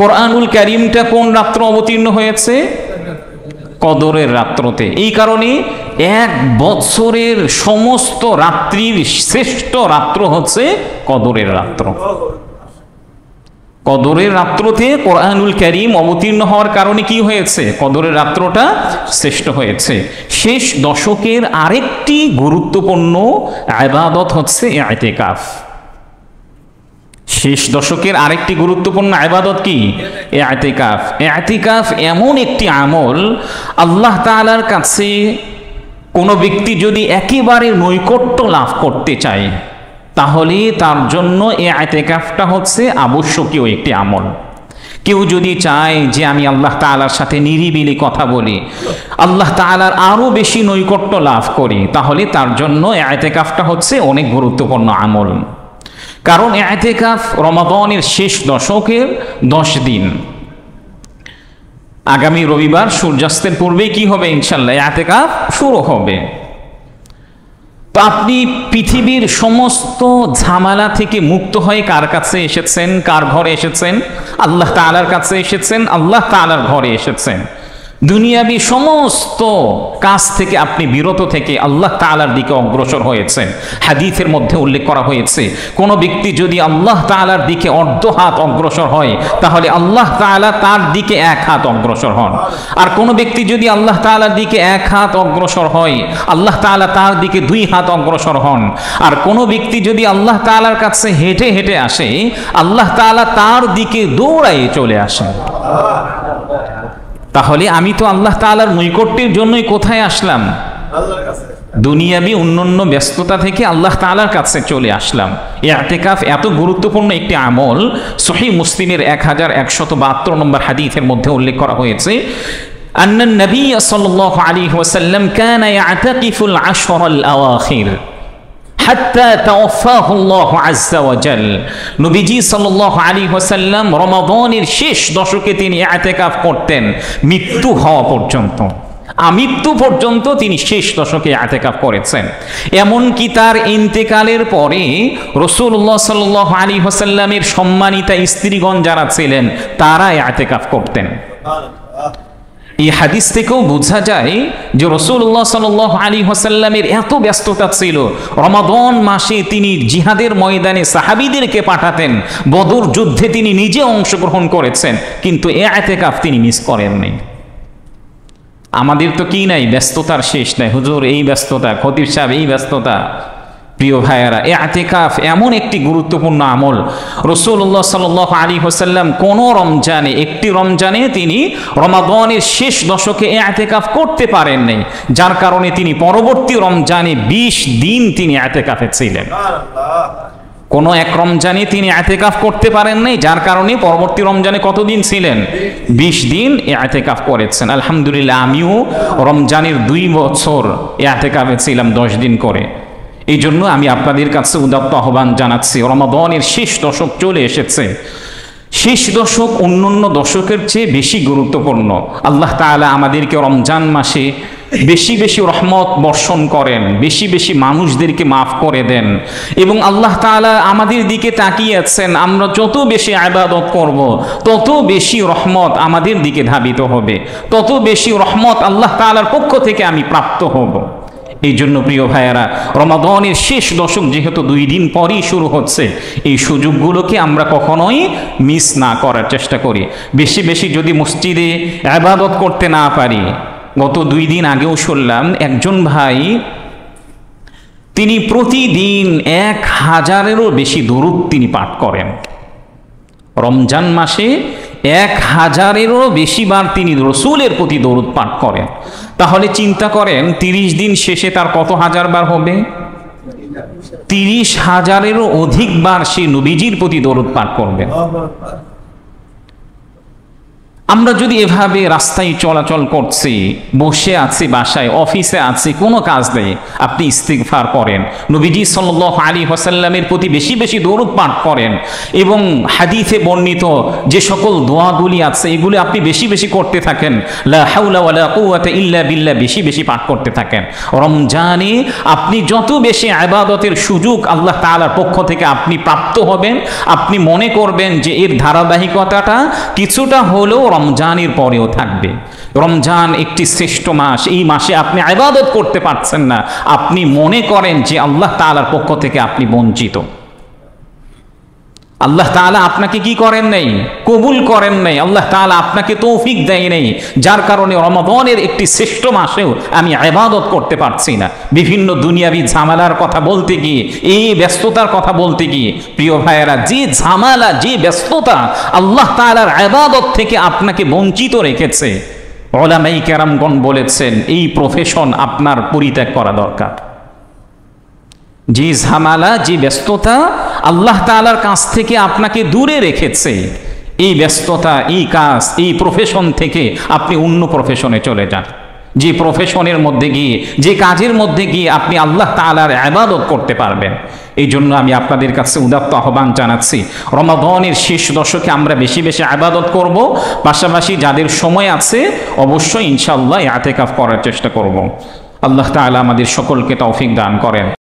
কোরআনুল কারীমটা কোন রাত্র অবতীর্ণ হয়েছে? কদরের রাত্রতে। এই কারণে এক বছরের সমস্ত রাত্রির শ্রেষ্ঠ রাত্র হচ্ছে কদরের রাত্র। কদরের রাত্রতে কোরআনুল কারীম অবতীর্ণ হওয়ার কারণে কি হয়েছে? কদরের রাত্রটা শ্রেষ্ঠ হয়েছে। শেষ দশকের আরেকটি গুরুত্বপূর্ণ ইবাদত হচ্ছে ইতিকাফ। শেষ দশকের আরেকটি গুরুত্বপূর্ণ ইবাদত কি? ইতিকাফ। ইতিকাফ এমন একটি আমল, আল্লাহ তাআলার কাছে কোনো ব্যক্তি যদি একেবারে নৈকট্য লাভ করতে চায় তাহলে তার জন্য ইতিকাফটা হচ্ছে আবশ্যকীয় একটি আমল। কেউ যদি চায় যে আমি আল্লাহ তাআলার সাথে নিরিবিলি কথা বলি, আল্লাহ তাআলার আরো বেশি নৈকট্য লাভ করি, তাহলে তার জন্য ইতিকাফটা হচ্ছে অনেক গুরুত্বপূর্ণ আমল। কারণ ইতিকাফ রমাদানের শেষ দশকের 10 দিন, আগামী রবিবার সূর্যাস্তের পূর্বেই কি হবে ইনশাল্লাহ ইআতিকাফ শুরু হবে। তো আপনি পৃথিবীর সমস্ত ঝামেলা থেকে মুক্ত হয়ে কার কাছে এসেছেন? কার ঘরে এসেছেন? আল্লাহ তাআলার কাছে এসেছেন, আল্লাহ তাআলার ঘরে এসেছেন। দুনিয়াবি সমস্ত কাজ থেকে আপনি বিরত থেকে আল্লাহ তাআলার দিকে অগ্রসর হয়েছেন। হাদিসের মধ্যে উল্লেখ করা হয়েছে, কোনো ব্যক্তি যদি আল্লাহ তাআলার দিকে অর্ধ হাত অগ্রসর হয় তাহলে আল্লাহ তাআলা তার দিকে এক হাত অগ্রসর হন। আর কোনো ব্যক্তি যদি আল্লাহ তাআলার দিকে এক হাত অগ্রসর হয় আল্লাহ তাআলা তার দিকে দুই হাত অগ্রসর হন। আর কোনো ব্যক্তি যদি আল্লাহ তাআলার কাছে হেঁটে হেঁটে আসে আল্লাহ তাআলা তার দিকে দৌড়ায় চলে আসেন। তাহলে আমি তো আল্লাহ তাআলার নৈকট্যের জন্যই কোথায় আসলাম? দুনিয়াবি অন্যান্য ব্যস্ততা থেকে আল্লাহ তাআলার কাছে চলে আসলাম। ইআতিকাফ এত গুরুত্বপূর্ণ একটি আমল, সহিহ মুসলিমের 1172 নম্বর হাদিসের মধ্যে উল্লেখ করা হয়েছে, আন্নান নবী সাল্লাল্লাহু আলাইহি ওয়াসাল্লাম কানা ইয়াতাকিফুল আশরাল আওয়াখির হাত্তা তাওফাহুল্লাহু আযজা ওয়া জাল। নবীজি সাল্লাল্লাহু আলাইহি ওয়াসাল্লাম রমাদানের শেষ দশকে তিনি ইআতিকাফ করতেন মৃত্যু হওয়া পর্যন্ত। আমৃত্যু পর্যন্ত তিনি শেষ দশকে ইআতিকাফ করেছেন। এমনকি তার ইন্তেকালের পরে রাসূলুল্লাহ সাল্লাল্লাহু আলাইহি ওয়াসাল্লামের সম্মানিতা স্ত্রীগণ যারা ছিলেন তারা ইআতিকাফ করতেন। এই হাদিস থেকেও বোঝা যায় যে রাসূলুল্লাহ সাল্লাল্লাহু আলাইহি ওয়াসাল্লামের এত ব্যস্ততা ছিল, রমাদান মাসে তিনি জিহাদের ময়দানে সাহাবীদেরকে পাঠাতেন, বদর যুদ্ধে তিনি নিজে অংশগ্রহণ করেছেন, কিন্তু ইআতিকাফ তিনি মিস করেননি। আমাদের তো কি নাই, ব্যস্ততার শেষ নাই। হুজুর এই ব্যস্ততা, খতিব সাহেব এই ব্যস্ততা। প্রিয় ভাইয়েরা, ইআতিকাফ এমন একটি গুরুত্বপূর্ণ আমল, রাসূলুল্লাহ সাল্লাল্লাহু আলাইহি ওয়াসাল্লাম কোন রমজানে, একটি রমজানে তিনি রমাদানের শেষ দশকে ইআতিকাফ করতে পারেন নাই, যার কারণে তিনি পরবর্তী রমজানে 20 দিন তিনি ইআতিকাফে ছিলেন। কোন এক রমজানে তিনি ইআতিকাফ করতে পারেন নাই, যার কারণে পরবর্তী রমজানে কতদিন ছিলেন? 20 দিন ইআতিকাফ করেছেন। আলহামদুলিল্লাহ, আমিও রমজানের 2 বছর ইআতিকাফে ছিলাম 10 দিন করে। এই জন্য আমি আপনাদের কাছে উদাত্ত আহ্বান জানাচ্ছি, রমাদানের শেষ দশক চলে এসেছে। শেষ দশক অন্যান্য দশকের চেয়ে বেশি গুরুত্বপূর্ণ। আল্লাহ তাআলা আমাদেরকে রমজান মাসে বেশি বেশি রহমত বর্ষণ করেন, বেশি বেশি মানুষদেরকে মাফ করে দেন, এবং আল্লাহ তাআলা আমাদের দিকে তাকিয়ে আছেন। আমরা যত বেশি ইবাদত করব তত বেশি রহমত আমাদের দিকে ধাবিত হবে, তত বেশি রহমত আল্লাহ তাআলার পক্ষ থেকে আমি প্রাপ্ত হব। এই জন্য প্রিয় ভাইয়েরা, রমাদানের শেষ দশক যেহেতু 2 দিন পরই শুরু হচ্ছে, এই সুযোগগুলোকে আমরা কখনোই মিস না করার চেষ্টা করি। বেশি বেশি যদি মসজিদে ইবাদত করতে না পারি, গত 2 দিন আগেও শুনলাম একজন ভাই তিনি প্রতিদিন 1000-এরও বেশি দরুদ তিনি পাঠ করেন। রমজান মাসে 1000-এরও বেশি বার তিনি রাসূলের প্রতি দরুদ পাঠ করেন। তাহলে চিন্তা করেন 30 দিন শেষে তার কত হাজার বার হবে? 30,000-এরও অধিক বার সে নবীজির প্রতি দরুদ পাঠ করবেন। আমরা যদি এভাবে রাস্তায় চলাচল করছি, বসে আছি বাসায়, অফিসে আছি, কোনো কাজ নেই, আপনি ইস্তিগফার করেন, নবীজি সাল্লাল্লাহু আলাইহি ওয়াসাল্লামের প্রতি বেশি বেশি দরুদ পাঠ করেন, এবং হাদিসে বর্ণিত যে সকল দোয়াগুলি আছে এগুলি আপনি বেশি বেশি করতে থাকেন, লা হাওলা ওয়ালা কুওয়াতা ইল্লা বিল্লাহ বেশি বেশি পাঠ করতে থাকেন। রমজানে আপনি যত বেশি ইবাদতের সুযোগ আল্লাহ তাআলার পক্ষ থেকে আপনি প্রাপ্ত হবেন, আপনি মনে করবেন যে এর ধারাবাহিকতাটা কিছুটা হলেও রমজানের পরেও থাকবে। রমজান একটি শ্রেষ্ঠ মাস, এই মাসে আপনি ইবাদত করতে পারছেন না, আপনি মনে করেন যে আল্লাহ তাআলার পক্ষ থেকে আপনি বঞ্চিত। আল্লাহ তাআলা আপনাকে কি করেন নাই? কবুল করেন নাই। আল্লাহ তাআলা আপনাকে তৌফিক দেয় নাই, যার কারণে রমাদানের একটি শ্রেষ্ঠ মাসেও আমি ইবাদত করতে পারছি না। বিভিন্ন দুনিয়াবি ঝামেলার কথা বলতে গিয়ে, এই ব্যস্ততার কথা বলতে গিয়ে, প্রিয় ভাইয়েরা, যে ঝামেলা, যে ব্যস্ততা আল্লাহ তাআলার ইবাদত থেকে আপনাকে বঞ্চিত রেখেছে, উলামায়ে কেরামগণ বলেছেন এই প্রফেশন আপনার পরিত্যাগ করা দরকার। যে ঝামেলা, যে ব্যস্ততা আল্লাহ তাআলার কাছ থেকে আপনাকে দূরে রেখেছে, এই ব্যস্ততা, এই কাজ, এই প্রফেশন থেকে আপনি অন্য প্রফেশনে চলে যান। যে প্রফেশনের মধ্যে গিয়ে, যে কাজের মধ্যে গিয়ে আপনি আল্লাহ তাআলার ইবাদত করতে পারবেন। এই জন্য আমি আপনাদের কাছে উদাত্ত আহ্বান জানাচ্ছি, রমাদানের শেষ দশকে আমরা বেশি বেশি ইবাদত করব, পাশাপাশি যাদের সময় আছে অবশ্যই ইনশাআল্লাহ ইতিকাফ করার চেষ্টা করব। আল্লাহ তাআলা আমাদের সকলকে তৌফিক দান করেন।